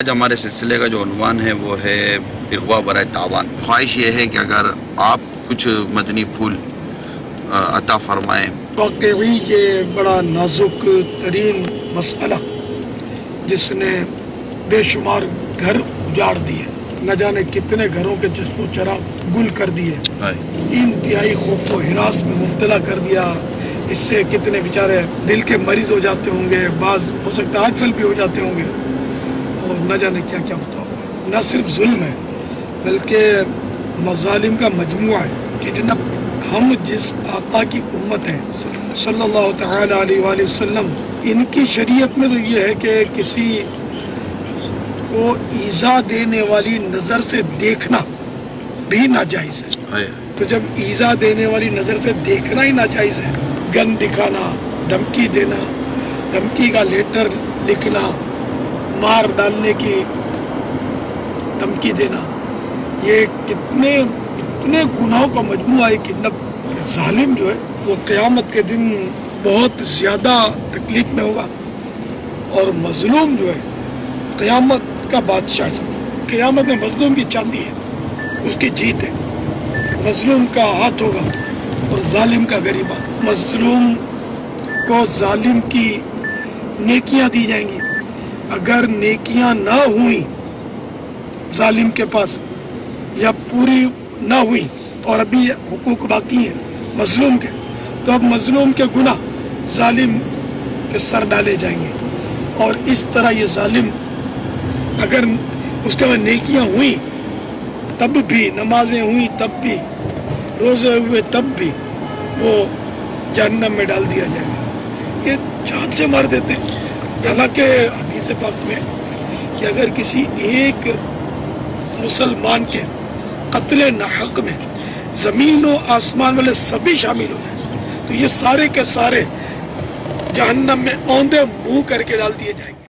آج ہمارے سلسلے کا جو عنوان ہے وہ ہے اغوا برائے تاوان۔ خواہش یہ ہے کہ اگر آپ کچھ مدنی پھول عطا فرمائیں۔ واقعی یہ بڑا نازک ترین مسئلہ جس نے بے شمار گھر اجاڑ دیے، نہ جانے کتنے گھروں کے چشم و چراغ گل کر دیے، انتہائی خوف و ہراس میں مبتلا کر دیا۔ اس سے کتنے بیچارے دل کے مریض ہو جاتے ہوں گے، بعض ہو سکتا ہے ہارٹ فیل بھی ہو جاتے ہوں گے، اور نہ جانے کیا کیا ہوتا ہوگا۔ نہ صرف ظلم ہے بلکہ مظالم کا مجموعہ ہے کہ جناب ہم جس آقا کی امت ہیں صلی اللہ تعالی علیہ وآلہ وسلم، ان کی شریعت میں تو یہ ہے کہ کسی کو ایذا دینے والی نظر سے دیکھنا بھی ناجائز ہے۔ تو جب ایذا دینے والی نظر سے دیکھنا ہی ناجائز ہے، گن دکھانا، دھمکی دینا، دھمکی کا لیٹر لکھنا، مار ڈالنے کی دھمکی دینا، یہ اتنے گناہوں کا مجموعہ ہے کہ ظالم جو ہے وہ قیامت کے دن بہت زیادہ تکلیف میں ہوگا، اور مظلوم جو ہے قیامت کا بادشاہ ہے۔ قیامت میں مظلوم کی چاندی ہے، اس کی جیت ہے۔ مظلوم کا ہاتھ ہوگا اور ظالم کا غریبہ۔ مظلوم کو ظالم کی نیکیاں دی جائیں گی، اگر نیکیاں نہ ہوئیں ظالم کے پاس یا پوری نہ ہوئی اور ابھی حقوق باقی ہیں مظلوم کے، تو اب مظلوم کے گناہ ظالم کے سر ڈالے جائیں گے، اور اس طرح یہ ظالم اگر اس کے بعد نیکیاں ہوئیں تب بھی، نمازیں ہوئیں تب بھی، روزے ہوئے تب بھی، وہ جہنم میں ڈال دیا جائے گا۔ یہ جان سے مار دیتے ہیں۔ حالانکہ حدیث پاک میں کہ اگر کسی ایک مسلمان کے قتل ناحق میں زمین و آسمان والے سبھی شامل ہو جائیں تو یہ سارے کے سارے جہنم میں اوندے منہ کر کے ڈال دیے جائیں گے۔